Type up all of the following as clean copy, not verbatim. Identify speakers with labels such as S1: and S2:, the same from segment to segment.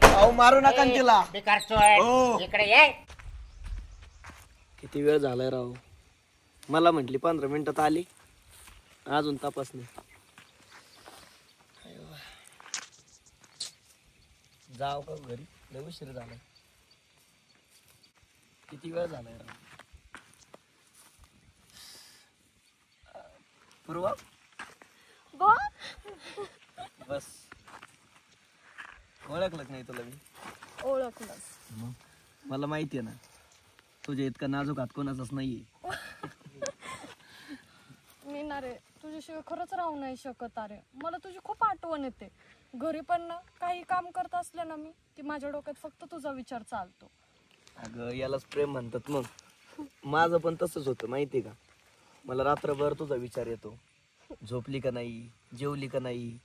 S1: अहो मारू नका तिला.
S2: इकडे ये.
S1: किती वेळ झालाय राव. मला म्हटली 15 मिनिटात आली, अजून तपास नाही. जाव का घरी, लय उशीर झालाय. किती वेळ झालाय राव. पूर्वा बस, ओळखलं नाही तुला मी.
S3: ओळखलं.
S1: मला माहितीये ना, तुझ्या इतका नाजूक हात कोणाचाच नाहीये.
S3: मी ना रे तुझ्याशिवाय खरंच राहू नाही शकत. अरे मला तुझी खूप आठवण येते. घरी पण ना काही काम करत असले ना मी, की माझ्या डोक्यात फक्त तुझा विचार चालतो.
S1: अगं यालाच प्रेम म्हणतात. मग माझं पण तसंच होतं माहितीये का. मला रात्रभर तुझा विचार येतो. झोपली का नाही, जेवली का नाही,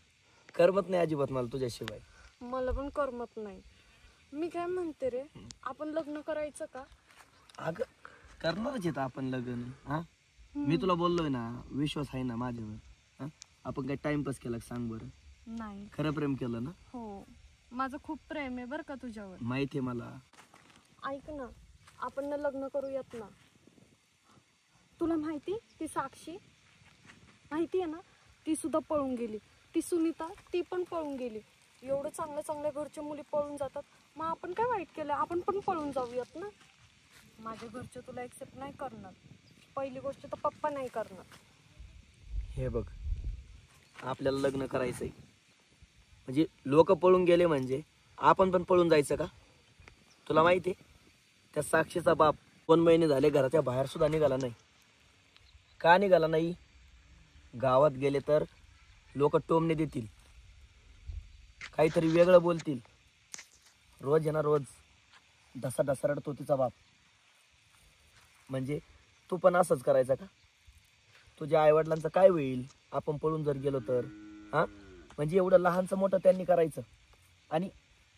S1: करमत नाही अजिबात मला तुझ्याशिवाय.
S3: मला पण करमत नाही. मी काय म्हणते रे, आपण लग्न करायचं का?
S1: अगं करणारच येत आपण लग्न. हा मी तुला बोललोय ना, विश्वास आहे ना माझ्यावर. हा आपण काय टाइमपास केला सांग बरं.
S3: नाही,
S1: खरं प्रेम केलं ना.
S3: हो माझं खूप प्रेम आहे बरं का तुझ्यावर.
S1: माहितीये मला.
S3: ऐक ना, आपण ना लग्न करूयात ना. तुला माहिती ती साक्षी माहिती आहे ना, ती सुद्धा पळून गेली. ती सुनीता ती पण पळून गेली. एवढं चांगल्या चांगल्या घरच्या मुली पळून जातात, मग आपण काय वाईट केलं? आपण पण पळून जाऊयात ना. माझ्या घरचे तुला एक्सेप्ट नाही करणार. पहिली गोष्ट तर पप्पा नाही करणार.
S1: हे बघ, आपल्याला लग्न करायचंय म्हणजे लोक पळून गेले म्हणजे आपण पण पळून जायचं का? तुला माहिती आहे त्या साक्षीचा बाप 2 महिने झाले घराच्या बाहेर सुद्धा निघाला नाही. का निघाला नाही? गावात गेले तर लोक टोमणे देतील, काहीतरी वेगळं बोलतील. रोज आहे ना रोज ढसा ढसा रडतो तिचा बाप. म्हणजे तू पण असंच करायचं का? तुझ्या आईवडिलांचं काय होईल आपण पळून जर गेलो तर? हा म्हणजे एवढं लहानचं मोठं त्यांनी करायचं आणि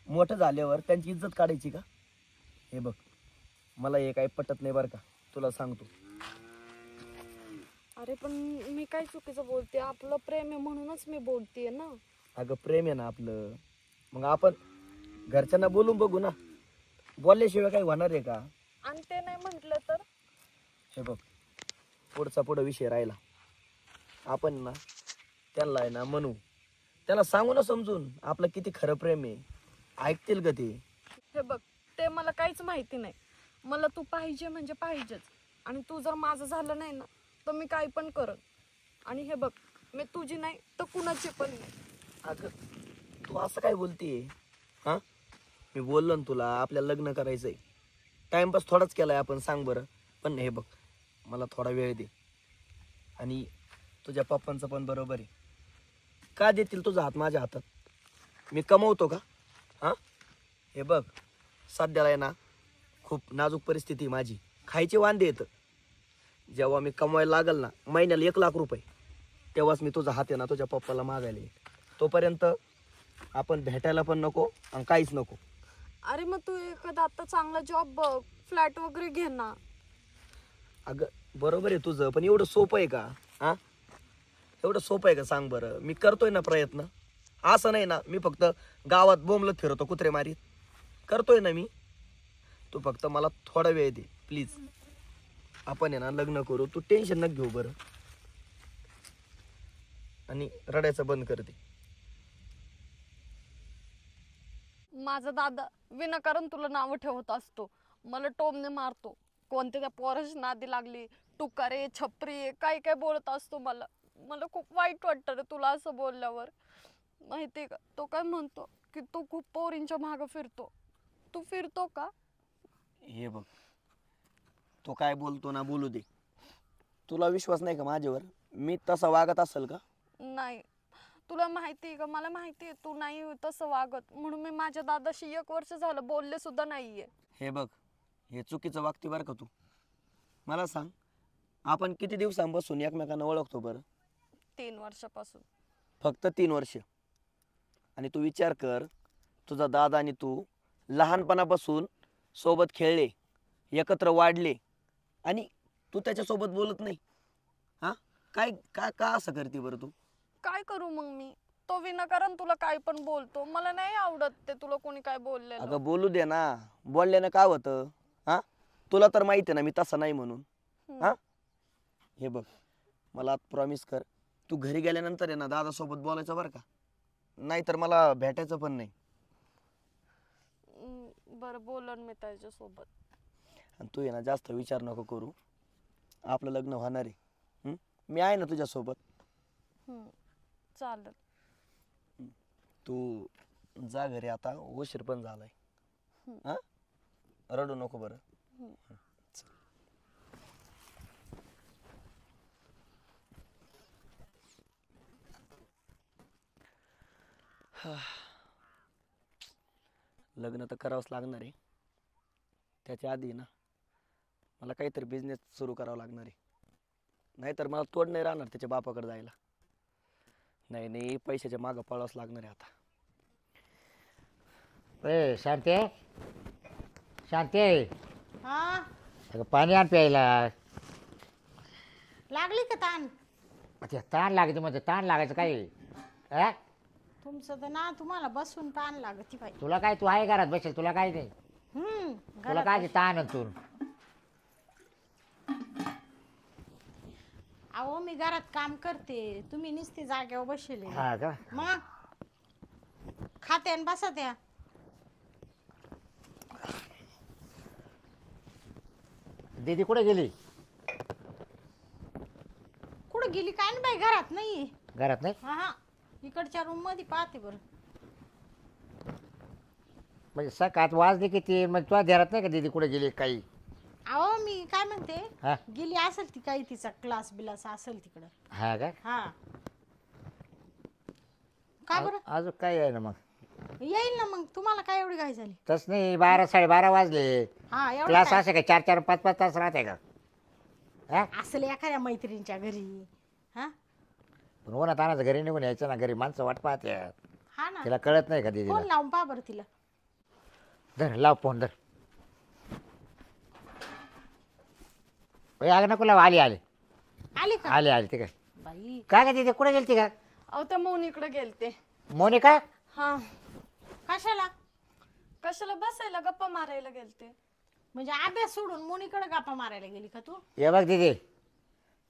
S1: मोठं झाल्यावर त्यांची इज्जत काढायची का? हे बघ, मला हे काही पटत नाही बरं का, तुला सांगतो.
S3: अरे पण मी काय चुकीचं बोलते? आपलं प्रेम आहे म्हणूनच मी बोलतेय ना.
S1: अगं प्रेम आहे ना आपलं, मग आपण घरच्यांना बोलून बघू ना. बोलल्याशिवाय काही होणार आहे का?
S3: आणि ते नाही म्हटलं तर?
S1: हे बघ, पुढे विषय राहिला. आपण ना त्यांना आहे ना म्हणू, त्याला सांगू ना समजून आपलं किती खरं प्रेम आहे. ऐकतील का ते?
S3: हे बघ, ते मला काहीच माहिती नाही. मला तू पाहिजे म्हणजे पाहिजेच. आणि तू जर माझं झालं नाही ना, तर मी काही पण करन. आणि हे बघ, मी तुझी नाही तर कुणाची पण नाही.
S1: अगं तू असं काय बोलतीये? हा मी बोललो ना तुला आपल्याला लग्न करायचंय. टाइमपास थोडाच केलाय आपण, सांग बरं. पण हे बघ, मला थोडा वेळ दे. आणि तुझ्या पप्पांचं पण बरोबर आहे. का देतील तुझा हात माझ्या हातात? मी कमवतो का? हा हे बघ, सध्याला आहे ना खूप नाजूक परिस्थिती माझी. खायचे वांदे येतं. जेव्हा मी कमवायला लागल ना महिन्याला 1 लाख रुपये, तेव्हाच मी तुझा हात आहे ना तुझ्या पप्पाला मागायला येईल. तोपर्यंत आपण भेटायला पण नको आणि काहीच नको.
S3: अरे मग तू एखादा आता चांगला जॉब बघ, फ्लॅट वगैरे घे ना.
S1: अगं बरोबर आहे तुझं, पण एवढं सोपं आहे का? हा एवढं सोपं आहे का सांग बरं? मी करतोय ना प्रयत्न. असं नाही ना मी फक्त गावात बोंबलत फिरतो कुत्रे मारीत. करतोय ना मी. तू फक्त मला थोडा वेळ दे प्लीज. आपण आहे ना लग्न करू, तू टेन्शन नका घेऊ बरं. आणि रडायचं बंद कर दे.
S3: माझा दादा विनाकारण तुला नाव ठेवत असतो. मला टोमने मारतो. कोणत्या त्या पोराची नादी लागली, टुकारे छपरी काय काय बोलत असतो मला. मला खूप वाईट वाटतं रे तुला असं बोलल्यावर. माहितीये का, तो काय म्हणतो की तू खूप पोरींच्या मागं फिरतो. तू फिरतो का?
S1: हे बघ, तो काय बोलतो ना बोलू दे. तुला विश्वास नाही का माझ्यावर? मी तसा वागत असेल का?
S3: नाही, तुला माहिती आहे का, मला माहिती आहे तू नाही तसं वागत. म्हणून मी माझ्या दादाशी 1 वर्ष झालं बोलले सुद्धा नाहीये.
S1: हे बघ, हे चुकीचं वागते बरं का तू. मला सांग, आपण किती दिवसांपासून एकमेकांना ओळखतो बरं?
S3: 3 वर्षापासून.
S1: फक्त 3 वर्ष. आणि तू विचार कर, तुझा दादा आणि तू लहानपणापासून सोबत खेळले, एकत्र वाढले, आणि तू त्याच्यासोबत बोलत नाही. हा काय का का असं करते बरं तू?
S3: काय करू मग मी? तो विनाकारण तुला काय पण बोलतो. मला नाही आवडत ते तुला कोणी काय बोललेलं.
S1: अगं बोलू दे ना, बोलल्यानं काय होतं? हा, तुला तर माहिती आहे ना मी तसा नाही म्हणून. हा, हे बघ, मला प्रॉमिस कर, तू घरी गेल्यानंतर आहे ना दादासोबत बोलायचं बरं का, नाहीतर मला भेटायचं पण नाही.
S3: बरं बोलन मी त्याच्यासोबत.
S1: आणि तू आहे ना जास्त विचार नको करू, आपलं लग्न होणार आहे. मी आहे ना तुझ्यासोबत.
S3: चालेल.
S1: तू जा घरी आता, उशीर पण झालाय. हा, रडू नको बरं. लग्न तर करावंच लागणार आहे. त्याच्या आधी ना मला काहीतरी बिझनेस सुरू करावा लागणार आहे, नाहीतर मला तोड नाही राहणार त्याच्या बापाकडे जायला. नाही नाही, पैशाच्या मागं पळावंच लागणार आहे आता.
S2: ए शांते, शांते,
S4: हा
S2: अगं पाणी आण प्यायला.
S4: लागली का ताण?
S2: ते ताण लागायचं म्हणजे ताण लागायचं काय? हा?
S4: तुमचं तर ना तुम्हाला बसून ताण लागती बाई.
S2: तुला काय, तू आहे घरात बसेल, तुला काय नाही. तुला
S4: घरात
S2: काय ताण आहे तू?
S4: अहो मी घरात काम करते, तुम्ही नुसते जागेवर बसले.
S2: हा का?
S4: मग खाते आणि बसा त्या.
S2: दीदी कुठे गेली?
S4: कुठं गेली काय नाही बाई, घरात नाही.
S2: घरात नाही
S4: हा, इकडच्या रूम मध्ये पाहते बरं.
S2: म्हणजे सकाळ वाजले किती, मग तुला ध्यानात नाही का दीदी कुठे गेली काही?
S4: अहो मी काय म्हणते,
S2: हा
S4: गेली असेल ती काही, तिचा क्लास बिलास असेल तिकडं.
S2: हा का?
S4: हा का बरं?
S2: अजून काय आहे ना मग?
S4: येईल ना मग, तुम्हाला काय एवढी घाई झाली?
S2: तस नाही, 12 साडेबारा वाजले.
S4: हा एवढं
S2: क्लास
S4: काय?
S2: असे काय 4-4 5-5 तास राहते का? हा,
S4: असेल एखाद्या मैत्रिणीच्या घरी. हा
S2: पण उन्हात आणायचं, घरी निघून यायचं ना, घरी माणसं वाट पाहते.
S4: हा ना,
S2: तिला कळत नाही का दीदीला?
S4: फोन लावून पहा बरं तिला.
S2: धर लाव फोन धर. अगं नको लाव, आली आली
S4: आली का
S2: आली आली. ठीक आहे.
S4: बाई?
S2: काय का तिथे कुठे गेलती का
S3: अहो त्या मोनीकडे गेलते.
S2: मोनिका?
S3: हा,
S4: कशाला?
S3: कशाला बसायला, गप्पा मारायला गेलते.
S4: म्हणजे अभ्यास सोडून मुनीकडे गापा मारायला गेली का तू?
S2: हे बघ दीदी,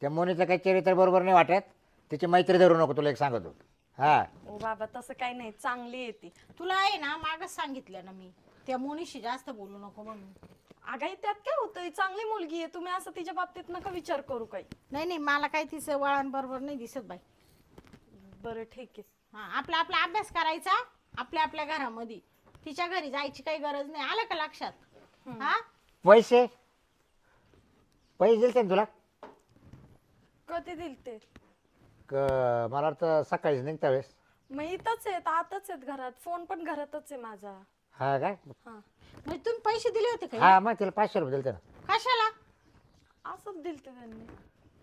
S2: त्या मोनीचं काही चरित्र बरोबर नाही वाटत. तिची मैत्री धरू नको, तुला एक सांगतो. हा,
S3: ओ बाबा तसं काही नाही, चांगली आहे ती.
S4: तुला आहे ना मागच सांगितलं ना मी, त्या मुनीशी जास्त बोलू नको म्हणून.
S3: अगाई त्यात काय होतंय, चांगली मुलगी आहे. तुम्ही असं तिच्या बाबतीत नका विचार करू काही.
S4: नाही नाही, मला काही तिचं वळण बरोबर नाही दिसत बाई.
S3: बरं ठीक आहे.
S4: हा, आपला आपला अभ्यास करायचा आपल्या आपल्या घरामध्ये. तिच्या घरी जायची काही गरज नाही, आलं का लक्षात? हा,
S2: पैसे पैसे दिलते ना तुला?
S3: कधी दिलते?
S2: मला वाटतं सकाळीच निघता वेळेस.
S3: मग इथंच आहेत, आताच आहेत घरात. फोन पण घरातच आहे माझा.
S2: हा काय?
S3: हा,
S4: म्हणजे तुम्ही पैसे दिले होते का?
S2: हा, मग तिला 500 रुपये दिलते ना.
S4: कशाला?
S3: असंच दिलते त्यांनी.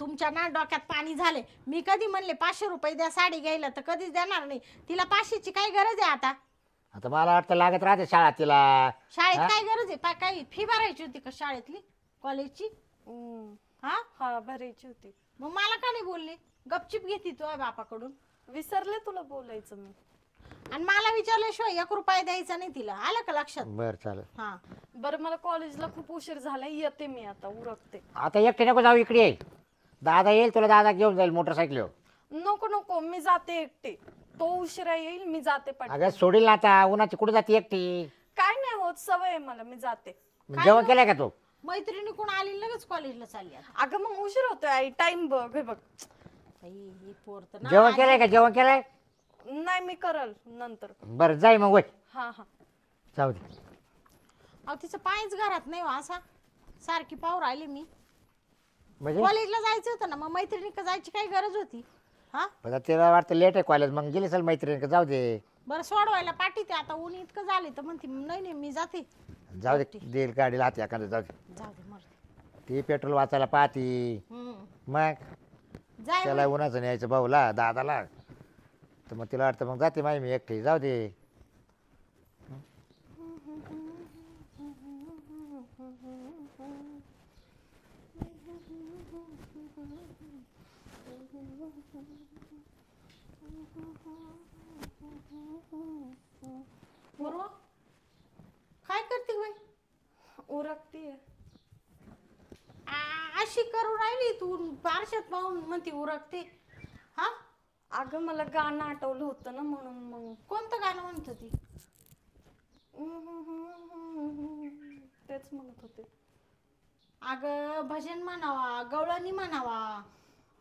S4: तुमच्या ना डोक्यात पाणी झाले. मी कधी म्हणले 500 रुपये द्या साडी घ्यायला, तर कधीच देणार नाही. तिला 500ची काय गरज आहे आता?
S2: आता मला वाटतं लागत राहते शाळा तिला.
S4: शाळेत
S2: हा?
S4: काय गरज आहे? काही फी भरायची होती का शाळेतली, कॉलेजची? हा,
S3: हा भरायची होती.
S4: मग मला का नाही बोलली? गपचिप घेती तू बापाकडून.
S3: विसरले तुला बोलायचं मी.
S4: आणि मला विचारल्याशिवाय 1 रुपया द्यायचा नाही तिला, आलं का लक्षात?
S2: बरं चालेल.
S4: हा,
S3: बरं मला कॉलेजला खूप उशीर झालाय, येते मी आता, उरकते.
S2: आता एकटे नको जाऊ, इकडे ये. दादा येईल, तुला दादा घेऊन जाईल मोटरसायकल.
S3: नको नको, मी जाते एकटी. तो उशिरा येईल, मी जाते
S2: अगं
S3: पटकन.
S2: सोडील ना आता, उन्हाची कुठे जाते एकटी?
S3: काय नाही होत, सवय आहे मला, मी जाते.
S2: जेवण केलंय का तू?
S4: मैत्रिणी कोण आली लगेच कॉलेजला चालली आता.
S3: अगं मग उशीर होतोय आई, टाइम बघ. हे बघ,
S4: बाई, ही पोर तर ना
S2: जेवण केलंय का? जेवण केलंय?
S3: नाही मी करल नंतर.
S2: बरं जाई मग वय.
S3: हा हा.
S2: जाऊ दे.
S4: अहो तिचं पायच घरात नाही हो असा, सारखी पाहू राहिली मी.
S2: म्हणजे
S4: कॉलेजला जायचं होतं ना, मग मैत्रिणी का जायची काय गरज होती? हा,
S2: आता तिला वाटतं लेट आहे कॉलेज, मग गेली चल मैत्रीण, जाऊ दे.
S4: बरं सोडवायला पाठीते आता, ऊन इतकं झाले तर म्हणते नाही नाही मी जाते.
S2: जाऊ दे, देईल गाडीला हात एखादं, जाऊ दे.
S4: जाऊ दे मर.
S2: ती पेट्रोल वाचायला पाहती. मग
S4: जाय
S2: त्याला उन्हाचं न्यायचं भाऊला दादाला, तर मग तिला वाटतं मग जाते माही मी एकटी, जाऊ दे.
S4: बरोबर काय करते बाई?
S3: उरकतीये.
S4: अशी करू राहिली तू पारशात पाहून म्हणते उरकते. हा
S3: अगं मला गाणं आठवलं होतं ना म्हणून मग.
S4: कोणतं गाणं म्हणत ती?
S3: तेच म्हणत होते.
S4: अगं भजन म्हणावा, गवळणी म्हणावा,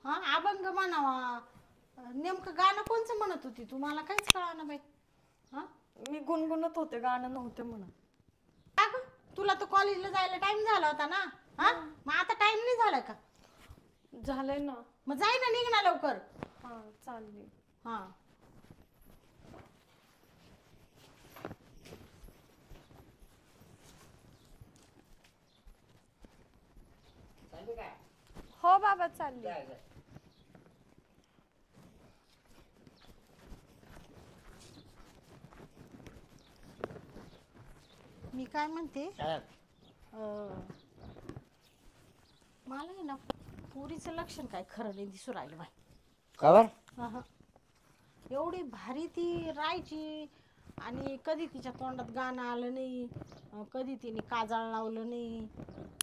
S4: हा अभंग म्हणावा. नेमकं गाणं कोणचं म्हणत होती तू? मला काहीच कळाना बाई. हा
S3: मी गुणगुणत होते, गाणं नव्हते म्हणत.
S4: अगं तुला तर कॉलेजला जायला टाइम झाला होता ना. हा मग आता टाइम नाही झाला का?
S3: झालंय ना.
S4: मग जाय ना, निघ ना लवकर.
S3: हा चालली.
S4: हा
S3: हो बाबा चालली.
S4: मी काय म्हणते,
S2: हा.
S4: मला आहे ना पुरीचं लक्षण काय खरं नाही दिसू राहिलं बाई.
S2: खबर
S4: अहं. एवढी भारी ती राहायची आणि कधी तिच्या तोंडात गाणं आलं नाही, कधी तिने काजळ लावलं नाही,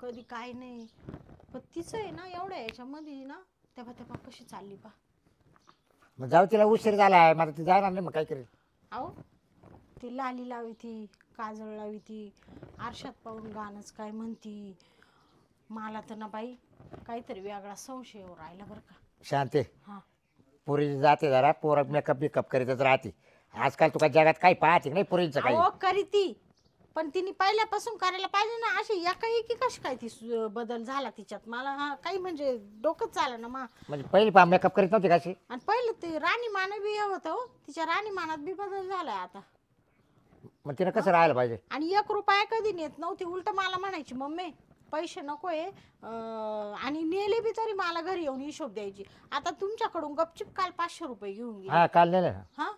S4: कधी काय नाही. पण तिचं आहे ना एवढ्या याच्यामध्ये ना तेव्हा तेव्हा कशी चालली पा.
S2: मग जाऊ, तिला उशीर झाला आहे, मला ती जाणार नाही, मग काय करेल?
S4: अहो ती लाली लावी ती, काजळ लावी ती, आरशात पाहून गाणंच काय म्हणती. मला तर ना बाई काहीतरी वेगळा संशय येऊ राहिला बरं का.
S2: शांती,
S4: हा
S2: पुरी जाते जरा, पोर मेकअप बिकअप करीतच राहते. आजकाल तुका जगात काही पाहते नाही पुरींचं काही.
S4: अहो करी ती, पण तिने पहिल्यापासून करायला पाहिजे ना. अशी एकाएकी कशी काय ती बदल झाला तिच्यात? मला हा काही म्हणजे डोकंच चालं ना मा.
S2: म्हणजे पहिली मेकअप करीत नव्हती कशी?
S4: आणि पहिलं ते राणीमान बी हे होतं हो, तिच्या राणीमानात बी बदल झालाय आता.
S2: मग तिनं कसं राहायला पाहिजे?
S4: आणि 1 रुपया कधी नेत नव्हती, उलट मला म्हणायची मम्मी पैसे नकोय, आणि नेले बी तरी मला घरी येऊन हिशोब द्यायची. आता तुमच्याकडून गपचिप काल 500 रुपये घेऊन गेली.
S2: हा, काल नेलं.
S4: हा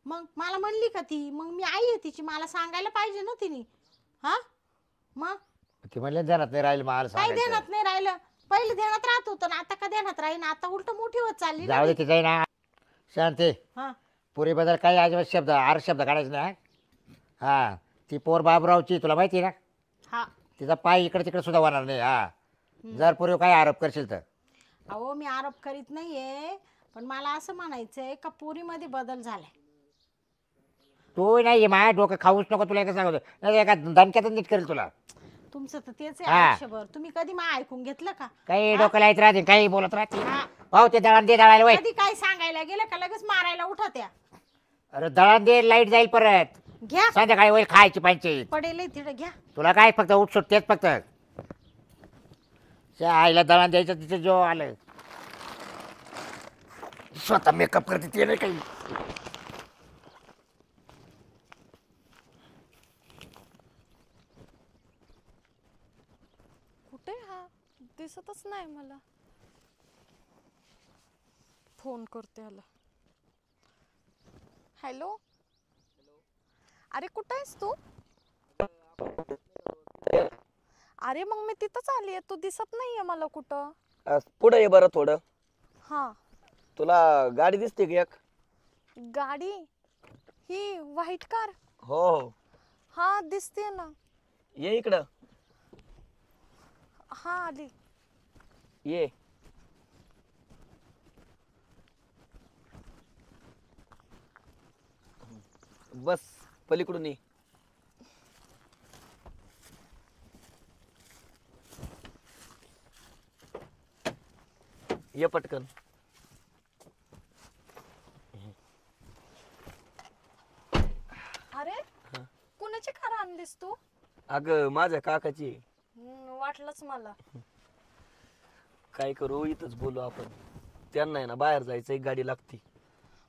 S4: मग मला म्हणली का ती? मग मी आई आहे तिची, मला सांगायला पाहिजे ना तिने. हा मग
S2: ती म्हणले ध्यानात नाही राहील, मला
S4: काय
S2: सांगायचं.
S4: ध्यानात नाही राहिलं? पहिले ध्यानात राहत होतं ना, आता का ध्यानात राहील? आता उलट मोठी होत चालली ना
S2: जाऊ दे,
S4: ती.
S2: ती जाई ना. शांती,
S4: हा
S2: पुरी बद्दल काही अजिबात शब्द शब्द काढायचे नाही. हा, ती पोर बाबरावची, तुला माहिती आहे ना?
S4: हा
S2: तिचा पाय इकडे तिकडे सुद्धा होणार नाही. हा, जर पुरी काय आरोप करशील तर.
S4: अहो मी आरोप करीत नाहीये, पण मला असं म्हणायचंय का पोरीमध्ये बदल झालाय.
S2: तू नाही माझ्या डोकं खाऊच नको, तुला एकच सांगतो, नाही एका दणक्यातच नीट करेल तुला.
S4: तुमचं तर तेच आहे
S2: हा.
S4: आयुष्यभर. तुम्ही कधी मा ऐकून घेतलं का?
S2: काही डोकं लाईत राहते, काही बोलत राहते.
S4: हा.
S2: भाऊ ते दळण दे, दळायला वय.
S4: कधी काय सांगायला गेलं का लगेच मारायला उठा त्या.
S2: अरे दळण दे, लाईट जाईल परत.
S4: घ्या
S2: संध्याकाळी वय खायची पंचायत.
S4: पडेल तिथं घ्या.
S2: तुला काय फक्त उठ सुट तेच फक्त. त्या आईला दळण द्यायचं, तिथे जो आलं स्वतः मेकअप करते ते नाही काही.
S3: कुठे हा? दिसतच नाही मला. फोन करते ह्याला. हॅलो. अरे कुठे आहेस तू? अरे मग मी तिथंच आली आहे, तू दिसत नाहीये मला कुठं.
S1: पुढे ये बरं थोडं.
S3: हा
S1: तुला गाडी दिसते की एक?
S3: गाडी? ही व्हाईट कार?
S1: हो हो,
S3: हा दिसते ना.
S1: ये इकडं
S3: हा आली.
S1: ये. बस पलीकडून ये. ये पटकन.
S3: अरे कुणाची कार आणलीस तू?
S1: अगं माझ्या काकाची आहे.
S3: वाटलंच मला.
S1: काय करू, इथंच बोलू आपण. त्यांना आहे ना बाहेर जायचं, एक गाडी लागती.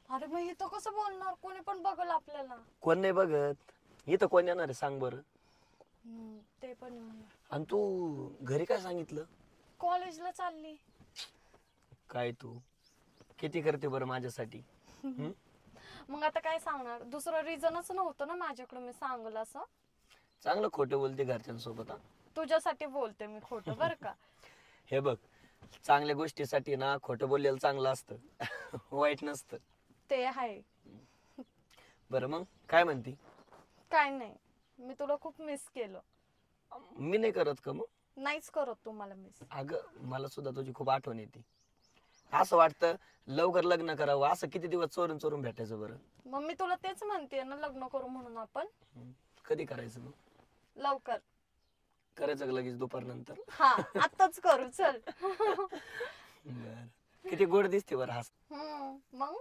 S3: अरे मग इथं कसं बोलणार? कोणी पण बघल आपल्याला.
S1: कोण नाही बघत. इथं कोण येणार आहे सांग बरं?
S3: ते पण आहे.
S1: आणि तू घरी काय सांगितलं?
S3: कॉलेजला चालली.
S1: काय तू किती करते बरं माझ्यासाठी?
S3: मग आता काय सांगणार? दुसरं रिझनच नव्हतं ना माझ्याकडे मी सांगल असं.
S1: चांगलं खोटं बोलते घरच्यांसोबत.
S3: तुझ्यासाठी बोलते मी खोटं बरं का.
S1: हे बघ, चांगल्या गोष्टीसाठी ना खोटं बोललेलं चांगलं असतं. वाईट नसतं.
S3: ते आहे.
S1: बरं मग काय म्हणती?
S3: काय नाही, मी तुला खूप मिस केलं.
S1: मी नाही करत का मग?
S3: नाहीच करत तुम्हाला मिस.
S1: अगं मला सुद्धा तुझी खूप आठवण येते. असं वाटतं लवकर लग्न करावं. असं किती दिवस चोरून चोरून भेटायचं बरं?
S3: मग मी तुला तेच म्हणते ना, लग्न करू म्हणून आपण.
S1: कधी करायचं मग?
S3: लवकर.
S1: करायचं का लगेच दुपारनंतर?
S3: हा, आताच करू चल.
S1: बर. किती गोड दिसते बरं हास.
S3: मग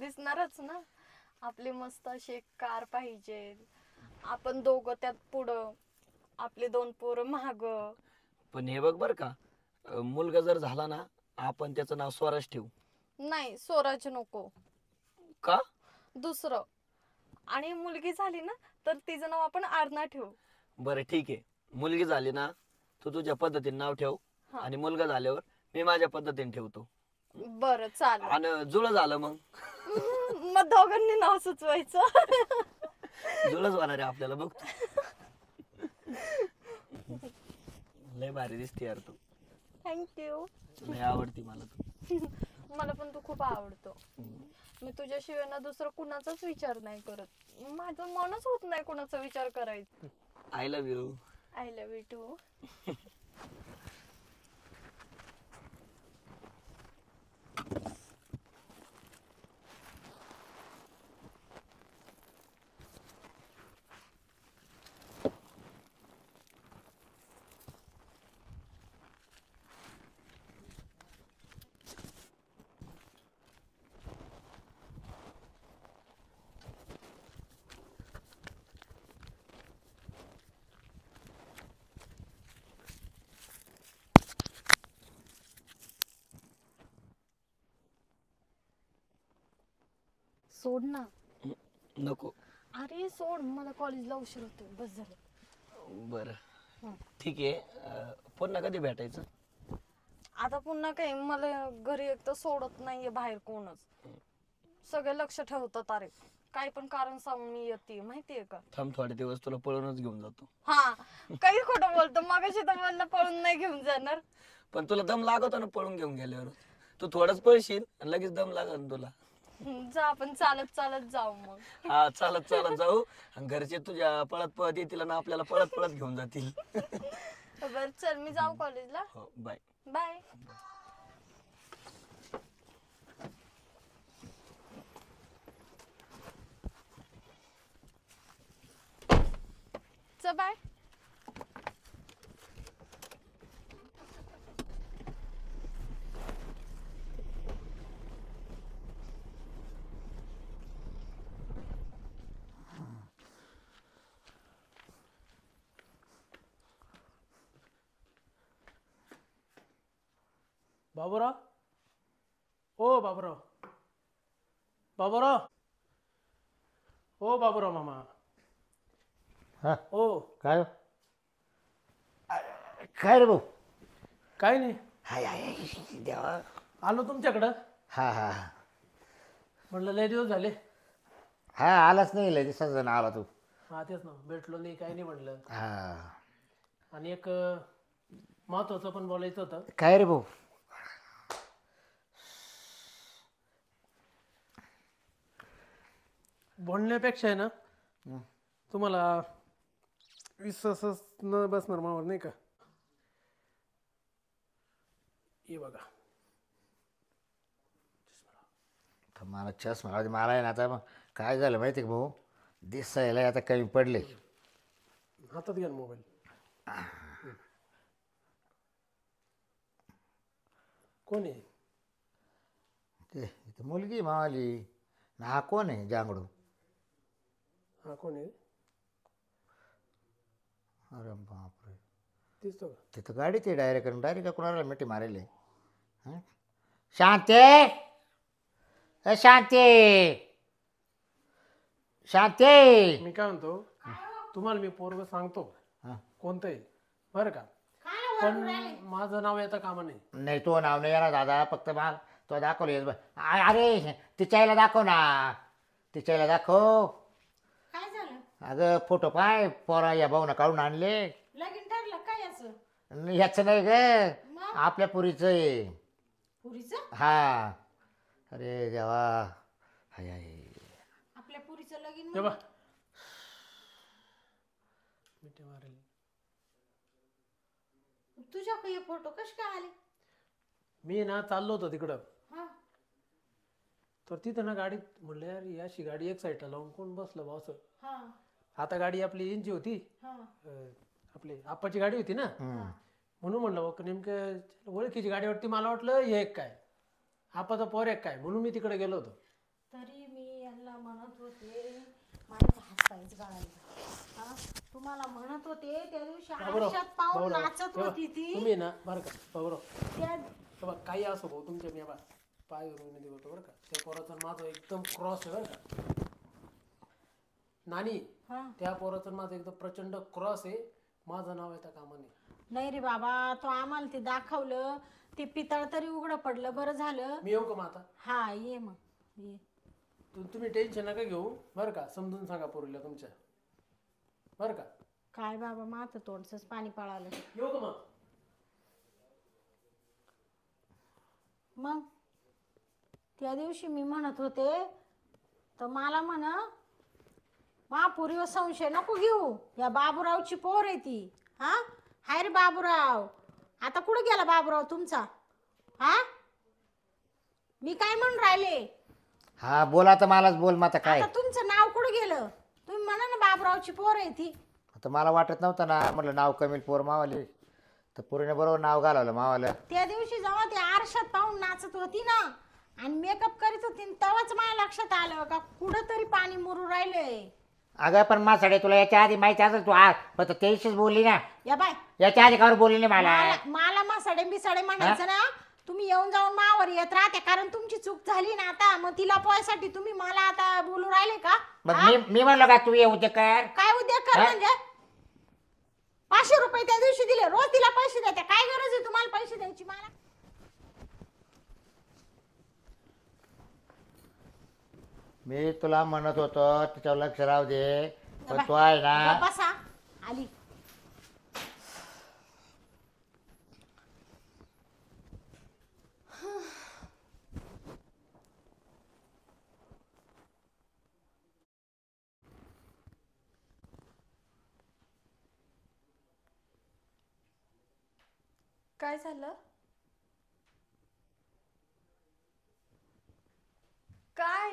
S3: दिसणारच ना. आपली मस्त अशी एक कार पाहिजे, आपण दोघं त्यात पुढं, आपले 2 पोरं माग.
S1: पण हे बघ बर का, मुलगा जर झाला ना, आपण त्याचं नाव स्वराज ठेवू.
S3: नाही, स्वराज नको,
S1: का?
S3: दुसरं. आणि मुलगी झाली ना तर तिचं नाव आपण आरना ठेवू.
S1: बरं ठीक आहे. मुलगी झाली ना, तू तुझ्या पद्धतीने नाव ठेव.
S3: हा.
S1: आणि मुलगा झाल्यावर मी माझ्या पद्धतीने ठेवतो.
S3: बरं चालेल.
S1: आणि जुळं झालं मग
S3: मग दोघांनी नाव सुचवायचं.
S1: जुळच होणार आहे आपल्याला. बघ लय भारी दिसते यार तू.
S3: थँक्यू.
S1: लय आवडती मला तू.
S3: मला पण तू खूप आवडतो. मी तुझ्याशिवाय ना दुसरं कुणाचाच विचार नाही करत. माझं मनच होत नाही कुणाचा विचार करायचा.
S1: I love you.
S3: I love you too. सोड ना.
S1: नको.
S3: अरे सोड, मला कॉलेजला उशीर होतोय. बस झालं.
S1: बरं ठीक आहे. पुन्हा कधी भेटायचं?
S3: आता पुन्हा काही, मला घरी एक तर सोडत नाहीये बाहेर कोणच. सगळे लक्ष ठेवतात. अरे काही पण कारण सांगून मी येते, माहितीये का.
S1: थांब थोडे दिवस तुला पळूनच घेऊन जातो.
S3: हा, काही खोटं बोलतो. मगाशी तर मला पळून नाही घेऊन जाणार.
S1: पण तुला दम लागतो ना पळून घेऊन गेल्यावर. तू थोडंच पळशील आणि लगेच दम लागल तुला.
S3: जा, आपण चालत चालत जाऊ मग.
S1: हा, चालत चालत जाऊ. आणि घरचे तुझ्या पळत पळत येतील आणि आपल्याला पळत पळत घेऊन जातील.
S3: बर चल, मी जाऊ कॉलेजला.
S1: हो, बाय.
S3: बाय. चल बाय.
S5: बाबूराव, ओ बाबूराव, बाबूराव, ओ बाबूराव मामा.
S2: हा
S5: ओ
S2: काय काय रे भाऊ?
S5: काय नाही,
S2: हाय हाय देवा.
S5: आलो तुमच्याकडं.
S2: हा हा
S5: म्हटलं लय दिवस झाले.
S2: हा आलाच नाही, लय दिवसाचा जण आला तू.
S5: हा तेच ना, भेटलो नाही, काही नाही म्हटलं.
S2: हा
S5: आणि एक महत्वाचं पण बोलायचं होतं.
S2: काय रे भाऊ?
S5: बोलण्यापेक्षा आहे ना, तुम्हाला विश्वास न बसणार मावर नाही का. ये बघा,
S2: मला चष्मा मला आहे ना. आता मग काय झालं माहिती का भाऊ, दिसायला आता कमी पडले.
S5: हातात घ्या ना मोबाईल. कोण आहे
S2: ते मुलगी मावाली ना. हा कोण आहे जांगडू?
S5: हा कोण आहे?
S2: अरे बापरे,
S5: दिसतो का?
S2: तिथं गाडी ते डायरेक्ट कुणाला मिठी मारेल. शांती, शांती, शांती.
S5: मी काय म्हणतो, तुम्हाला मी पोरग सांगतो
S2: हा.
S5: कोणतं आहे बरं का, पण माझं नाव येतं कामा नाही.
S2: नाही तो नाव नाही येणार दादा, फक्त माल तो दाखवलं. अरे तिच्याला दाखव ना, तिच्याला दाखव.
S4: काय झालं?
S2: अगं फोटो पाय, पोरा या भाऊनं काढून आणले.
S4: लगीन ठरलं काय याचं?
S2: ह्याचं नाही ग, आपल्या पुरीचं आहे.
S4: पुरीचं?
S2: हा. अरे देवा, हाय हाय.
S4: आपल्या पुरीचं लगीन
S5: हे बा
S4: म्हणजे.
S5: मिठी मारेल.
S4: तुझ्याकडे हे फोटो कसे काय आले?
S5: मी ना चाललो होतो तिकडं,
S4: हा
S5: तर तिथं ना गाडीत म्हणलं यार ही अशी गाडी एक साईडला लावून कोण बसलं बा असं.
S4: हा
S5: आता गाडी आपली यांची होती,
S4: हा
S5: आपली आप्पाची गाडी होती ना,
S2: हम्म.
S5: म्हणून म्हणलं बघ नेमकं ओळखीची गाडी वाटती, मला वाटलं हे एक काय आप्पाचा पोर एक काय, म्हणून मी तिकडे गेलो होतो.
S4: तरी मी यांना म्हणत होते माझ्या हातपायच गाळायला. हा तुम्हाला म्हणत होते त्या दिवशी
S5: बाबूराव,
S4: आरशात पाहून
S5: बाबूराव,
S4: नाचत
S5: हे बघ,
S4: होती ती.
S5: तुम्ही ना बरं का बाबूराव,
S4: त्या
S5: हे बघ काही असो भाऊ तुमच्या मी बा पाय विनंती करतो बरं का, त्या पोराचं माझं एकदम क्रॉस आहे बरं का नानी,
S4: हा
S5: त्या पोराचं माझं एकदम प्रचंड क्रॉस आहे, माझं नाव येतं कामा नाही.
S4: नाही रे बाबा, तो आम्हाला ते दाखवलं, ते पितळ तरी उघडं पडलं, बरं झालं.
S5: मी येऊ का मग आता?
S4: हा ये मग ये.
S5: तुम्ही टेन्शन नका घेऊ बरं का, समजून सांगा पोरीला तुमच्या बरं का.
S4: काय बाबा माझं थोडसंच पाणी पळालं.
S5: येऊ का मग?
S4: मग त्या दिवशी मी म्हणत होते तर मला म्हणा महापुरीवर संशय नको घेऊ, या बाबूरावची पोर आहे ती. हा हाय रे बाबूराव, आता कुठं गेला बाबूराव तुमचा? हा मी काय म्हणून राहिले?
S2: हा बोल आता, मलाच बोल मग आता काय.
S4: आता तुमचं नाव कुठं गेलं? तुम्ही म्हणा ना बाबूरावची पोर आहे ती.
S2: आता मला वाटत नव्हतं ना, म्हटलं नाव कमी पोर मावाले, तर पोरीने बरोबर नाव घालवलं मावाला.
S4: त्या दिवशी जेव्हा ती आरशात पाहून नाचत होती ना आणि मेकअप करीत होती, तेव्हाच माझ्या लक्षात आलं का कुठं तरी पाणी मुरू राहिलंय.
S2: अगं पण मासाडे तुला याच्या आधी माहिती असेल, तू फक्त त्याशीच बोलली ना,
S4: या बाय
S2: याच्या आधी कावर बोलली नाही मला.
S4: मला मासाडे बिसाडे म्हणायचं ना, तुम्ही येऊन जाऊन मावर येत राहते, कारण तुमची चूक झाली ना आता, मग तिला पोहायसाठी तुम्ही मला आता बोलू राहिले का?
S2: मग मी म्हणलो का तू येऊ दे कर.
S4: काय उद्योग कर म्हणजे? 500 रुपये त्या दिवशी दिले, रोज तिला पैसे देते, काय गरज आहे तुम्हाला पैसे द्यायची मला?
S2: मी तुला म्हणत होतो तिच्यावर लक्ष राहू दे, पण तू आहे ना.
S4: बसा आली.
S3: काय झालं? काय?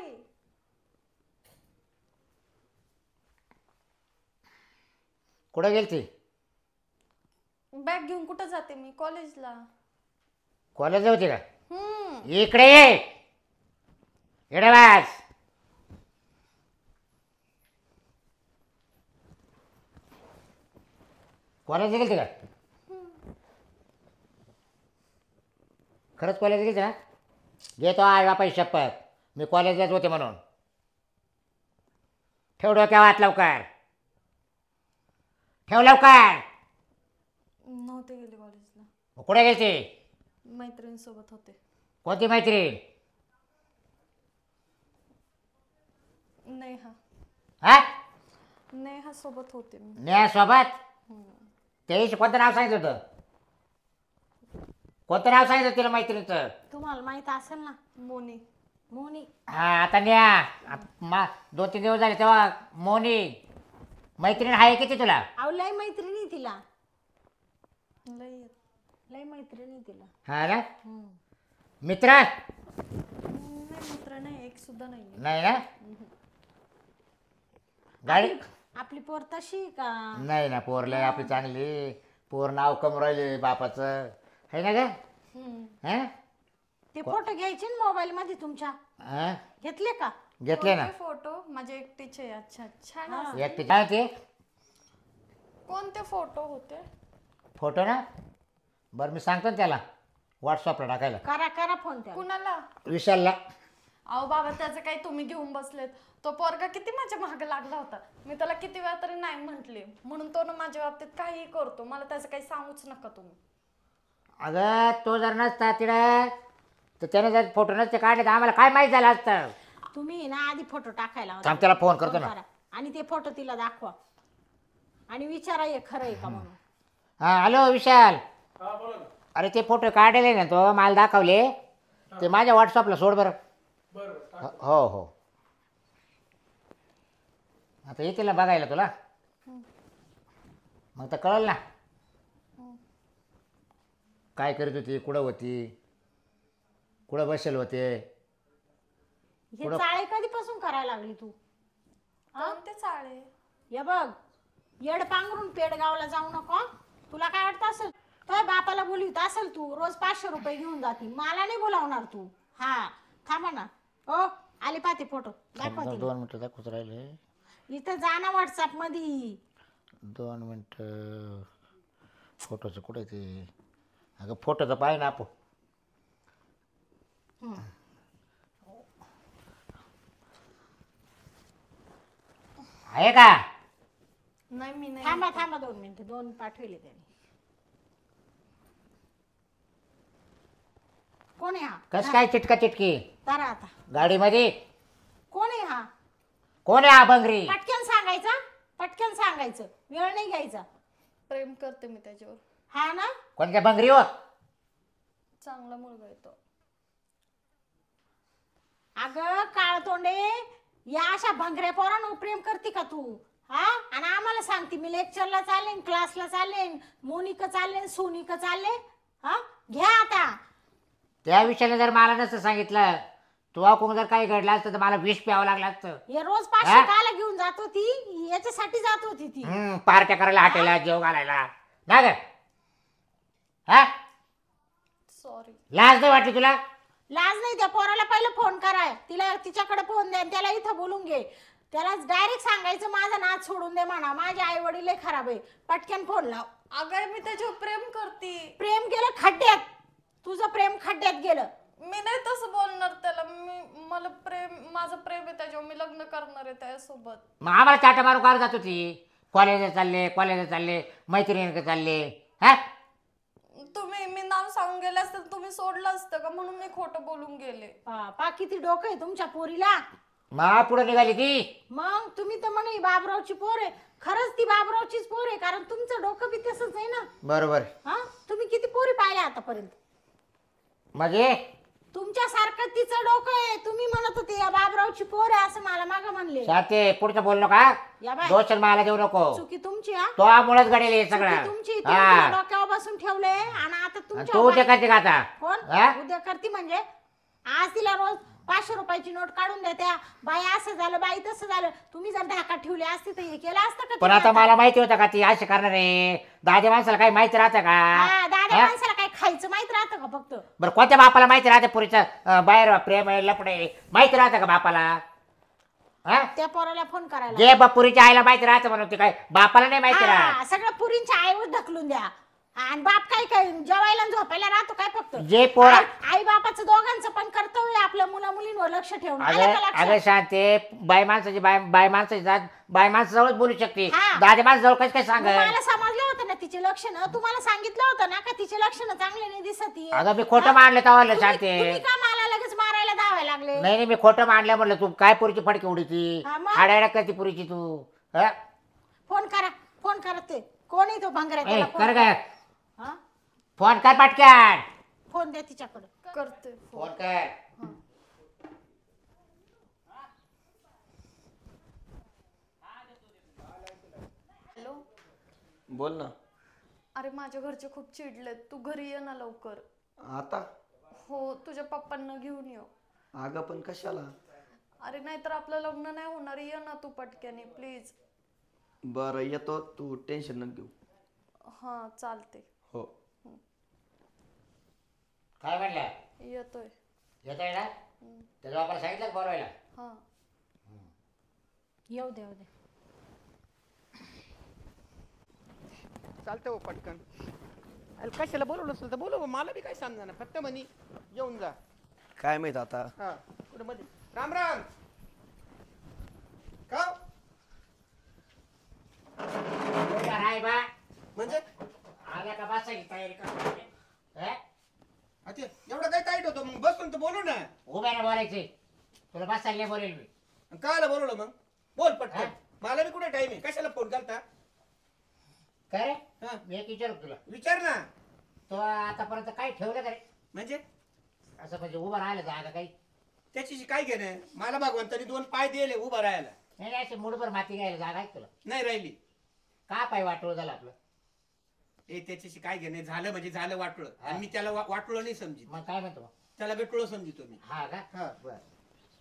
S2: कुठं गेलती?
S3: बॅग घेऊन कुठं जाते मी? कॉलेजला.
S2: कॉलेजला होती का? इकडे ये, इकडे बस. कॉलेजला गेलती का? खरंच कॉलेजला गेलती ना? घेतो आई बापाची शपथ, मी कॉलेजलाच होते म्हणून. ठेव डोक्यावर हात लवकर, ठेव लवकर.
S3: नव्हते गेले कॉलेजला.
S2: कुठे गेलती?
S3: मैत्रिणीसोबत होते.
S2: कोणती मैत्रीण?
S3: नेहा.
S2: हा,
S3: नेहा सोबत होते मी.
S2: न्यायासोबत? त्या दिवशी कोणतं नाव सांगितलं होतं? कोणतं नाव सांगितलं तिला मैत्रिणीचं?
S4: तुम्हाला माहित असेल ना,
S3: मोनी.
S4: मोनी.
S2: हा आता न्या 2-3 दिवस झाले तेव्हा मोनी मैत्रीण आहे किती तुला?
S4: अहो लय मैत्रिणी तिला,
S3: लई
S4: लय मैत्रिणी तिला.
S2: हा ना, मित्र
S3: नाही, मित्र नाही, एक सुद्धा नाही.
S2: नाही ना? गाडी
S4: आपली पोर तशी का?
S2: नाही ना, पोरले आपली चांगली पोर, नाव कम राहिले बापाचं है ना ग? हा?
S4: ते फोटो घ्यायचे ना मोबाईल मध्ये तुमच्या,
S2: हा?
S4: घेतले का?
S2: घेतले ना.
S3: फोटो माझे एकटीचे. अच्छा, छान असं.
S2: एकटी काय ते
S3: कोणते फोटो होते?
S2: फोटो ना, बरं मी सांगतो ना त्याला व्हॉट्सअपला टाकायला.
S4: करा करा फोन त्या.
S3: कुणाला?
S2: विशालला.
S3: अहो बाबा, त्याचं काही तुम्ही घेऊन बसलेत. तो पोरगा किती माझ्या मागे लागला होता. मी त्याला किती वेळा तरी नाही म्हटले, म्हणून तो ना माझ्या बाबतीत काहीही करतो. मला त्याचं काही सांगूच नका तुम्ही.
S2: अगं तो जर नसता तिला, तर त्याने जर फोटो नसते काढले तर आम्हाला काय माहीत झालं असतं.
S4: तुम्ही ना आधी फोटो टाकायला
S2: थांब, त्याला फोन करतो ना.
S4: करा. आणि ते फोटो तिला दाखवा आणि विचारा हे खरं आहे का म्हणून.
S2: हा हॅलो विशाल,
S5: हा बोला ना.
S2: अरे ते फोटो काढले ना तो मला दाखवले, ते माझ्या व्हॉट्सअपला सोड बरं.
S5: बरं बरं.
S2: हो हो. आता येतील ना बघायला तुला मग तर कळलं ना काय करीत होती कुठं होती कुठं बसेल होते
S4: हे चाळे कधीपासून करायला लागली तू
S3: कोणते चाळे?
S4: हे बघ येड पांघरून पेडगावला जाऊ नको. तुला काय वाटतं असेल काय बापाला बोलवीत असेल तू रोज 500 रुपये घेऊन जाती मला नाही बोलावणार तू. हा थांबा ना. ओ आले पाहते फोटो दाखवा तिला.
S2: 2 मिनिटं दाखवत राहिले
S4: इथं जा ना व्हॉट्सअप मध्ये.
S2: 2 मिनिटं फोटोचं कुठे ते अगं फोटोचं पाय ना आपण आहे का
S3: नाही मी नाही.
S4: थांबा थांबा 2 मिनिटं 2 पाठवले त्याने. कोण आहे हा?
S2: कस काय चिटका चिटकी
S4: तारा आता
S2: गाडीमध्ये
S4: कोण आहे हा?
S2: कोण आहे हा बंगरी
S4: पटकन सांगायचं पटकन सांगायचं वेळ नाही घ्यायचा.
S3: प्रेम करते मी त्याच्यावर.
S4: हा ना
S2: कोणत्या बंगरी हो
S3: चांगला मुलगा येतो.
S4: अगं काळ तोंडे या अशा भंगऱ्या पोरांवर प्रेम करते का तू? हा आणि आम्हाला सांगते मी लेक्चरला चाललेन क्लासला चाललेन मोनिका चाललेन सोनिका चालले. हा घ्या आता.
S2: त्या विषयाला जर मला नसतं सांगितलं तू ऐकून जर काही घडलं असतं तर मला विष प्यावं लागलं असतं.
S4: हे रोज 500 काला घेऊन जात होती याच्यासाठी जात होती ती.
S2: पार्ट्या करायला हॉटेलला जेव घालायला ना ग हा
S3: सॉरी.
S2: लाज नाही वाटली तुला
S4: लाज नाही त्या पोराला पहिलं फोन कराय तिला तिच्याकडे फोन दे त्याला इथं बोलून घे. त्याला डायरेक्ट सांगायचं माझा नाच सोडून दे म्हणा माझे आई वडील खराब आहे पटकन फोन लाव.
S3: अगं मी त्याच्यावर प्रेम करते.
S4: प्रेम गेलं खड्ड्यात. तुझं प्रेम खड्ड्यात गेलं.
S3: मी नाही तसं बोलणार त्याला. मला माझं प्रेम आहे त्याच्यावर. मी लग्न करणार आहे त्याच्यासोबत.
S2: मग आम्हाला चाटा मारून काढ जात होती कॉलेजला चालले मैत्रिणीकडे चालले हा
S3: मी नाव सांगून गेले असते तर तुम्ही सोडलं असतं का? म्हणून मी खोटं बोलून गेले.
S4: पा किती डोकं आहे तुमच्या पोरीला.
S2: मग पुढे निघाली ती
S4: मग तुम्ही तर म्हणे बाबरावची पोर आहे. खरंच ती बाबरावचीच पोर आहे कारण तुमचं डोकं बी तसंच आहे ना.
S2: बरोबर
S4: हा तुम्ही किती पोरी पाहिल्या आतापर्यंत.
S2: म्हणजे
S4: तुमच्यासारखं तिचं डोकं आहे. तुम्ही म्हणत होते या बाबरावची पोर आहे असं मला मागं म्हणले.
S2: शाते पुढचं बोल नका
S4: या बाय
S2: दोष मला देऊ नको
S4: चुकी तुमची. हा
S2: तो मुळेच घडेल हे
S4: चुकी
S2: सगळं
S4: तुमची.
S2: हा
S4: डोक्यावर बसून ठेवले आणि आता
S2: तू
S4: तुमच्या
S2: उद्या करते का आता
S4: कोण
S2: हा?
S4: उद्या करते म्हणजे आज तिला रोज 500 रुपयाची नोट काढून देत्या. बाई असं झालं बाई तसं झालं. तुम्ही जर धाकात ठेवली असती तर हे केलं असतं का?
S2: पण आता मला माहिती होतं का ती अशी करणार आहे दादे माणसाला काही माहिती राहतं का
S4: हा, दादा
S2: हा?
S4: माणसाला काय खायचं माहित राहतं का फक्त?
S2: बरं कोणत्या बापाला माहिती राहते पुरीचं बाहेर प्रेम आहे लपडे माहिती राहतं का बापाला हा
S4: त्या पोराला फोन करायला.
S2: जे पुरीच्या आईला माहिती राहतं म्हणून ते काय बापाला नाही माहिती राहत
S4: हा, सगळं पुरींच्या आईवर ढकलून द्या. आणि बाप काय काय जेवायला आणि झोपायला राहतो काय फक्त?
S2: जे पोरा
S4: आई बापाचं दोघांचं पण कर्तव्य आहे आपल्या मुला मुलींवर लक्ष ठेवणं. आलं का लक्षात?
S2: अगं शांते बाई माणसाची जात बाई माणसाजवळच बोलू शकते
S4: हा.
S2: दादे माणसाजवळ कसं काय सांग
S4: मग मला समजलं होतं ना तिचे लक्षणं. तुम्हाला सांगितलं होतं ना का तिचे लक्षणं चांगले नाही दिसत आहे.
S2: अगं मी खोटं मांडलं तवाला शांते
S4: तुम्ही का मला लगेच मारायला धावायला लागले?
S2: नाही मी खोटं मांडलं म्हटलं तू काय पुरीची फडकी उडीची
S4: हा मग?
S2: आडायडा करते पुरीची तू हा?
S4: फोन करा ते कोण आहे तो भांगऱ्या
S2: ए,
S4: त्याला
S2: कर
S4: फोन
S2: काय
S4: करा. हा?
S2: फोन कर पटकन
S4: फोन द्या तिच्याकडे.
S3: करते.
S2: फोन कर
S3: हॅलो.
S1: बोल ना.
S3: अरे माझ्या घरचे खूप चिडलेत. तू घरी ये ना लवकर.
S1: आता
S3: हो तुझ्या पप्पांना घेऊन ये.
S1: अगं पण कशाला?
S3: अरे नाहीतर आपलं लग्न नाही होणार. ये ना तू पटक्याने प्लीज.
S1: बरं येतो तू टेन्शन नको घेऊ.
S3: हा चालते.
S1: हो
S2: काय म्हणलं
S3: येतोय.
S2: येतोय ना त्याच्या बापाला सांगितलं का बोलवायला
S3: हा
S4: येऊ दे
S5: चालतं हो पटकन. अरे कशाला बोलवलं असेल तर बोलव मला बी काय समजा ना फक्त म्हणी येऊन जा.
S1: काय माहित आता.
S5: हा पुढे मध्ये राम राम का
S2: हाय बा
S5: म्हणजे
S2: आल्या का बसायची तयारी कर
S5: अच्छा एवढं काय टाईट होतो मग बसून तर बोलू ना.
S2: उभ्या ना बोलायचे तुला बसायला बोलेल मी
S5: कायला बोलवलं मग बोल
S2: हा?
S5: पटकन. मला बी कुठे टाइम आहे कशाला फोन करता.
S2: काय रे
S5: हा
S2: मी एक विचारू तुला
S5: विचार ना.
S2: तो आतापर्यंत काय ठेवलं का रे
S5: म्हणजे
S2: असं म्हणजे उभं राहिलं जागा काही
S5: त्याची काय घेणं. मला भगवंतानी 2 पाय दिले उभा राहायला.
S2: नाही अशी मुठभर माती घ्यायला जागा आहे तुला
S6: नाही राहिली.
S2: का पाय वाटोळ झालं आपलं?
S6: त्याच्याशी काय घेणे, झालं म्हणजे झालं वाटलं. आणि मी त्याला वाटलं नाही समजित,
S2: मग काय म्हणतो?
S6: त्याला बेटलो समजितो मी.
S2: हा का?
S6: हा.
S2: बरं.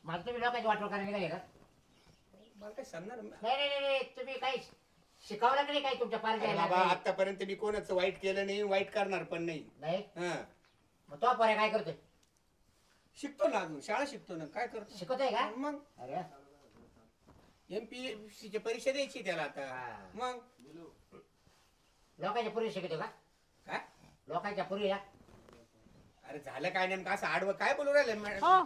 S2: मग तुम्ही लोकांची वाटोळ करायला निघाले का?
S6: मला काय सांगणार
S2: नाही तुम्ही काही शिकवलं की नाही काही तुमच्या पारख्याला?
S6: बाबा, आतापर्यंत मी कोणाचं वाईट केलं नाही, वाईट करणार पण नाही.
S2: नाही
S6: हा.
S2: मग तो पोऱ्या काय करतोय?
S6: शिकतो ना, अजून शाळा शिकतो ना. काय करतो?
S2: शिकवतोय का?
S6: मग
S2: अरे वा.
S6: MPSC ची परीक्षा द्यायची त्याला आता.
S2: हा.
S6: मग
S2: लोकांच्या पूर्वी शिकवतो का?
S6: काय?
S2: लोकांच्या पूर्वीला
S6: अरे झालं काय नेमकं असं आडवं काय बोलू राहिले मॅडम?
S4: हो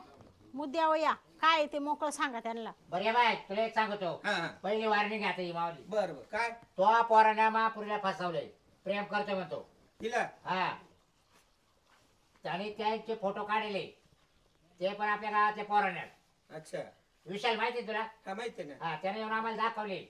S4: मुद्द्यावर या. काय आहे ते मोकळं सांगा त्यांना.
S2: बरं या बाय तुला एक सांगतो.
S6: हा हा.
S2: पहिली वार्निंग आता ही मावली.
S6: बर बर. काय
S2: तो पोराने महापुरीला फसवलंय, प्रेम करतोय म्हणतो.
S6: तिला?
S2: हा. त्याने त्यांचे फोटो काढले, ते पण आपल्या गावातल्या पोराने.
S6: अच्छा.
S2: विशाल माहिती आहे तुला?
S6: हा माहिती आहे ना.
S2: हा त्याने येऊन आम्हाला दाखवले.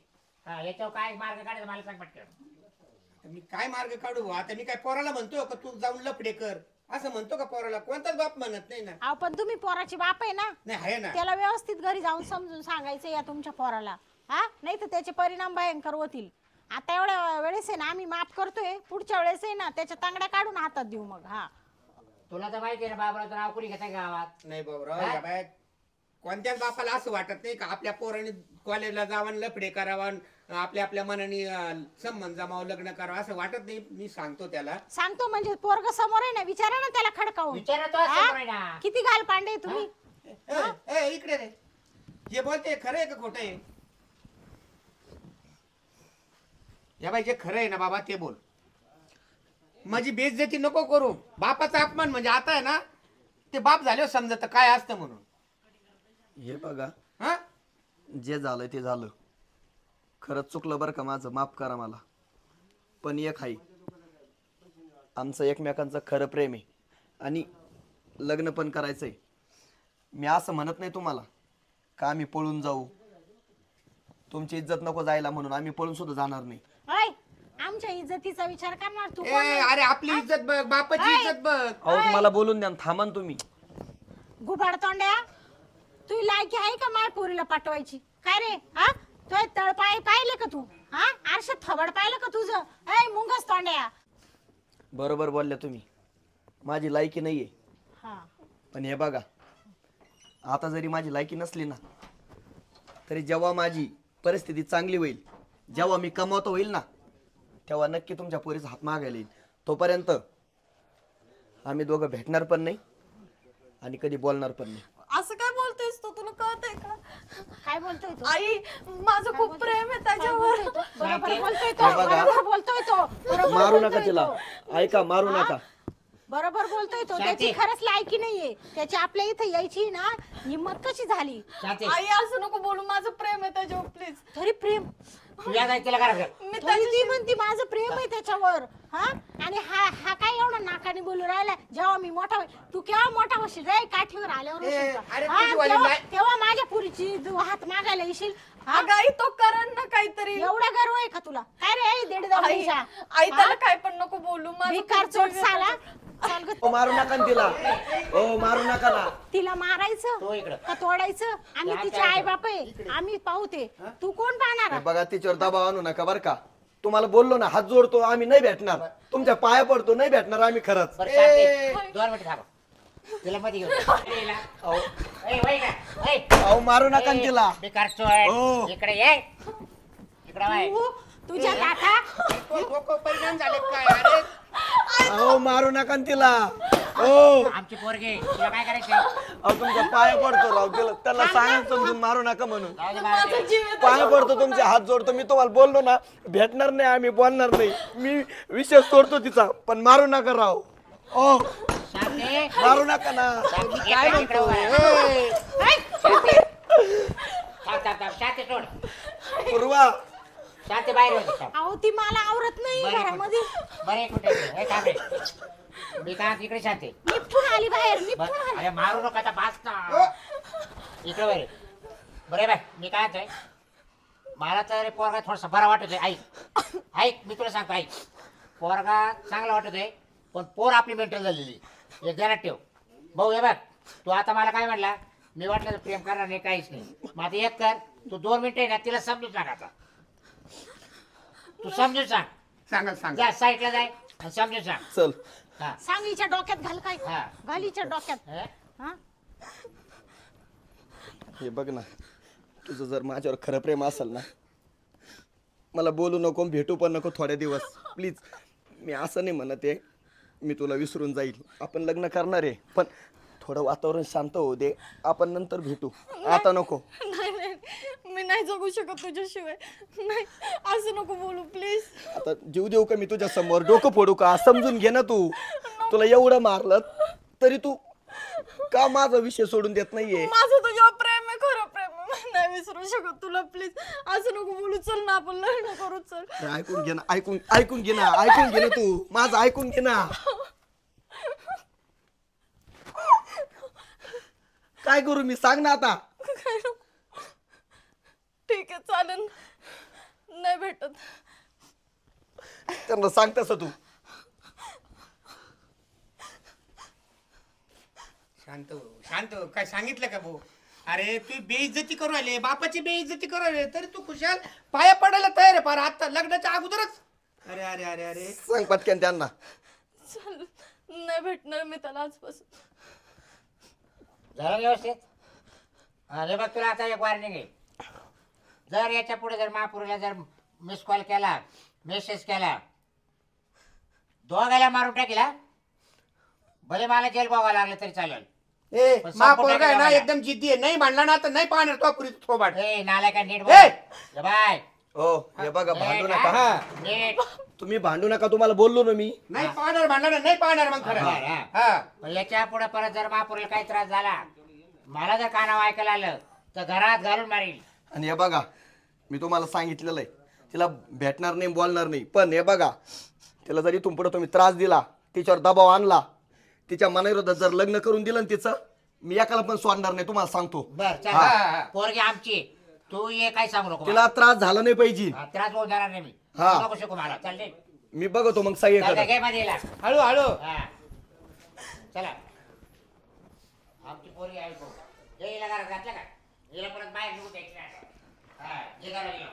S2: हा याच्यावर काय मार्ग काढायचा मला सांग पटकन.
S6: आता मी काय मार्ग काढू? आता मी काय पोराला म्हणतो का तू जाऊन लफडे कर असं म्हणतो का पोराला? कोणताच बाप म्हणत नाही ना.
S4: अहो पण तुम्ही पोराची बाप आहे ना,
S6: नाही आहे ना.
S4: त्याला व्यवस्थित घरी जाऊन समजून सांगायचं या तुमच्या पोराला. हा नाही तर त्याचे परिणाम भयंकर होतील. आता एवढ्या वेळेस आहे ना आम्ही माफ करतोय, पुढच्या वेळेस आहे ना त्याच्या तांगड्या काढून हातात देऊ मग. हा
S2: तुला तर माहिती आहे ना बाबराचं नाव कुणी घेतंय गावात?
S6: नाही बाबराव, या बाय कोणत्याच बापाला असं वाटत नाही का आपल्या पोराने कॉलेजला जावं, लफडे करावं, आपल्या आपल्या मनाने संबंध जमावं, लग्न करावं असं वाटत नाही. मी सांगतो त्याला.
S4: सांगतो म्हणजे पोरग समोर आहे ना, विचारा ना त्याला खडकावून.
S2: विचारा तो
S4: हा?
S2: समोर आहे ना.
S4: किती घाल पांडे तुम्ही.
S6: ए, इकडे रे. जे बोलते खरं आहे का खोटं आहे? या बाई जे खरं आहे ना बाबा ते बोल. माझी बेइज्जती नको करू. बापाचा अपमान म्हणजे आता आहे ना ते बाप झाल्यावर समजत काय असतं म्हणून.
S1: हे बघा,
S6: हा
S1: जे झालं ते झालं. खरंच चुकलं बरं का माझं, माफ करा मला. पण एक आहे, आमचं एकमेकांचं खरं प्रेम आहे आणि लग्न पण करायचंय. मी असं म्हणत नाही तुम्हाला का आम्ही पळून जाऊ, तुमची इज्जत नको जायला म्हणून आम्ही पळून सुद्धा जाणार नाही.
S4: होय आमच्या इज्जतीचा विचार करणार तू
S6: ए,
S4: कोण आहे?
S6: अरे आपली इज्जत बघ, बापाची इज्जत बघ.
S1: अहो मला बोलून द्या ना, थांबा ना तुम्ही.
S4: घुबाड तोंड्या, तू लायकी आहे का माय पोरीला पाठवायची? काय रे हा? तो तळपाय पाहिले का तू? हा आरशात थबड पाहिलं का तुझं? ऐ मुंगस तोंड्या.
S1: बरोबर बोलल्या तुम्ही, माझी लायकी नाहीये.
S4: हा
S1: पण हे बघा, आता जरी माझी लायकी नसली ना तरी जेव्हा माझी परिस्थिती चांगली होईल, जेव्हा मी कमवतो होईल ना, तेव्हा नक्की तुमच्या पोरीचा हात मागायला येईल. तोपर्यंत आम्ही दोघं भेटणार पण नाही आणि कधी बोलणार पण नाही.
S3: असं काय बोलतोयस तू? तुला कळतंय का?
S4: काय बोलतोय तो?
S3: आई, माझं खूप प्रेम आहे त्याच्यावर.
S4: बरोबर बोलतोय तो.
S1: हे बघा.
S4: बरोबर बोलतोय तो. बरोबर
S1: मारू
S4: बोलतोय
S1: नका तिला,
S4: तो.
S1: ऐका, मारू
S4: हा?
S1: नका.
S4: बरोबर बोलतोय तो.
S2: शांती.
S4: त्याची खरंच लायकी नाहीये. त्याची आपल्या इथे यायची ना हिंमत कशी झाली?
S2: शांती
S3: आई असं नको बोलू, माझं प्रेम आहे त्याच्यावर प्लीज.
S4: तरी प्रेम
S2: तुझ्या जायचं तिला करा.
S3: मी
S4: तरी ती म्हणती माझं प्रेम आहे त्याच्यावर. हा आणि हा काय एवढा नाकाने बोलू राहिला? जेव्हा मी मोठा होईल, तू केव्हा मोठा होशील रे? काठीवर आल्यावर होशील का?
S6: अरे
S4: हा,
S6: तुझी वाली
S4: तेव्हा माझ्या पुरीची तू हात मागायला येशील. हा?
S3: अगं आई, तो करण ना काहीतरी.
S4: एवढा गर्व आहे का तुला? काय रे दीड
S3: आई, आई त्याला काय पण नको बोलू. माझं
S4: बेकार
S3: खूप
S4: चोट
S3: जीव आहे
S4: साला.
S3: त्याच्यावर.
S4: चाल गं.
S1: ओ, मारू नका ना तिला. ओ मारू नका ना.
S4: तिला मारायचं
S2: तो इकडं.
S4: का तोडायचं? आम्ही
S2: त्या
S4: तिचे
S2: काय
S4: आई बाप आहे, आम्ही पाहू ते. तू कोण पाहणार?
S1: हे बघा, तिच्यावर दबाव आणू नका बरं का. तुम्हाला बोललो ना, हात जोडतो आम्ही नाही भेटणार, तुमच्या पाया पडतो नाही भेटणार आम्ही खरंच.
S2: बरं शांती 2 मिनिट थांबा. तिला मध्ये घेऊन जा.
S6: अहो,
S2: ए, वय का? ए,
S1: अहो मारू नका ना तिला.
S2: बेकार चोय.
S1: हो.
S2: इकडे ये. इकडे वय.
S4: तुझ्या काका
S6: डोकं परिणाम झाले काय? अरे
S1: अहो मारू नका ना तिला. ओ
S2: आमची पोरगी तुला काय करायचं?
S1: अहो तुमच्या पाया पडतो राव, त्याला सांगा समजून मारू नका म्हणून.
S2: जाऊ दे
S3: माझा
S2: बाळा.
S3: जीव आहे
S1: पाया पडतो, तुमचे हात जोडतो. मी तुम्हाला बोललो ना, भेटणार नाही आम्ही, बोलणार नाही. मी विषय सोडतो तिचा, पण मारू नका राव. ओ
S2: शांती
S1: मारू नका ना.
S2: शांती,
S1: काय
S2: इकडे- इकडे
S1: म्हणतो?
S2: वळ. शांती. थांब. शांती सोड.
S1: पूर्वा
S2: शांती बाहेर होती.
S4: अहो ती मला आवरत नाही
S2: बरं,
S4: घरामध्ये.
S2: बरं एक मिनिट. ए, थांब रे. मी काय इकडे शांती.
S4: निपटून आली बाहेर, निपटून
S2: बरं,
S4: आली.
S2: अरे मारू नका आता, बास ना. इकडे बरे. बरे बाय, मी काय म्हणतोय, मला तर पोरगा थोडासा बरा वाटतोय. ऐक मी तुला सांगतो, ऐक. पोरगा चांगला वाटतोय, पण पोर आपली मेंटल झालेली. एक ध्यानात ठेव भाऊ. हे बघ, तू आता मला काय म्हणला, मी वाटलं तर प्रेम करणार नाही काहीच नाही. मग आता एक कर, तू 2 मिनिटं आहे ना तिला समजून सांग. आता तू समजून सांग.
S6: सांगा सांगा
S2: जा साईडला जाय आणि समजून सांग.
S1: चल.
S2: हा
S4: सांग हिच्या डोक्यात घाल काय
S2: हा.
S4: घाल हिच्या डोक्यात.
S2: हे?
S4: हा
S1: हे बघ ना, तुझं जर माझ्यावर खरं प्रेम असेल ना, मला बोलू नको, भेटू पण नको थोड्या दिवस प्लीज. मी असं नाही म्हणत आहे मी तुला विसरून जाईल, आपण लग्न करणार आहे, पण थोडं वातावरण शांत होऊ दे, आपण नंतर भेटू, आता नको.
S3: नाही नाही, मी नाही जगू शकत तुझ्याशिवाय. नाही, असं नको बोलू प्लीज.
S1: आता जीव देऊ का मी तुझ्या समोर, डोकं फोडू का, समजून घे ना तू. तुला एवढं मारलं तरी तू का माझा विषय सोडून देत नाहीये.
S3: माझं तुझ्यावर प्रेम आहे, खरं प्रेम आहे. मी नाही विसरू शकत तुला प्लीज. असं नको बोलू. चल ना आपण लग्न करू. चल.
S1: ऐकून घे ना, ऐकून घे ना, ऐकून घे ना तू माझं, ऐकून घे ना. काय करू मी, सांग ना आता.
S3: काय नको. ठीक आहे चालेल, नाही भेटत.
S1: त्यांना सांग तसं तू.
S6: शांत हो, शांत हो. काय सांगितलं का भाऊ? अरे तू बेइज्जती करू राहिले, बापाची बेइज्जती करू राहिले, तरी तू खुशाल पाया पडायला तयार आहे फार आता लग्नाच्या अगोदरच. अरे अरे अरे अरे
S1: सांग पटकन त्यांना.
S3: चल, नाही भेटणार मी त्याला आजपासून.
S2: झालं व्यवस्थित? अरे बघ तुला आता एक वॉर्निंग आहे. जर याच्या पुढे जर महापुरीला जर मिस कॉल केला, मेसेज केला, दोघायला मारून टाकीला, भले मला जेल बघावं लागलं तरी चालेल.
S6: ए
S2: पण
S6: मा
S2: संपूर्ण
S6: पोरगा आहे ना
S2: टाकायला.
S6: एकदम जिद्दी आहे, नाही म्हणला ना तर नाही पाहणार तो पुरी थोबाड.
S2: ए नाला का नीट
S6: ए!
S2: बोल. बाय
S1: हो हे बघा, भांडू नका.
S2: नीट.
S1: तुम्ही भांडू नका, तुम्हाला बोललो ना मी.
S6: नाही पाहणार म्हणला ना, नाही पाहणार मग खरं.
S2: हा, हा.
S6: हा
S2: पण याच्या पुढे परत जर महापुरीला काही त्रास झाला, मला जर कानावर ऐकायला आलं तर घरात घालून मारील.
S1: आणि हे बघा, मी तुम्हाला सांगितलेलं आहे, तिला भेटणार नाही, बोलणार नाही, पण हे बघा, तिला जरी इथून पुढे तुम्ही त्रास दिला, तिच्यावर दबाव आणला, तिच्या मनाविरोधात जर लग्न करून दिलं ना तिचं, मी एकाला पण सोडणार नाही, तुम्हाला सांगतो.
S2: बर चल.
S6: हा.
S2: पोरगी आमची, तू ये काय सांगू नको मला.
S1: तिला त्रास झाला नाही पाहिजे.
S2: हा, त्रास होऊ देणार नाही मी.
S1: हा.
S2: तू नको शिकू मला. चल रे.
S1: मी बघतो मग सगळीकडे.
S2: घे मध्ये येला.
S6: हळू हळू.
S2: हा. चला आमची पोरगी आहे भाऊ. ये हिला घरात घातलं का? हिला परत बाहेर निघू द्यायची नाही. हा, हे घरात ये.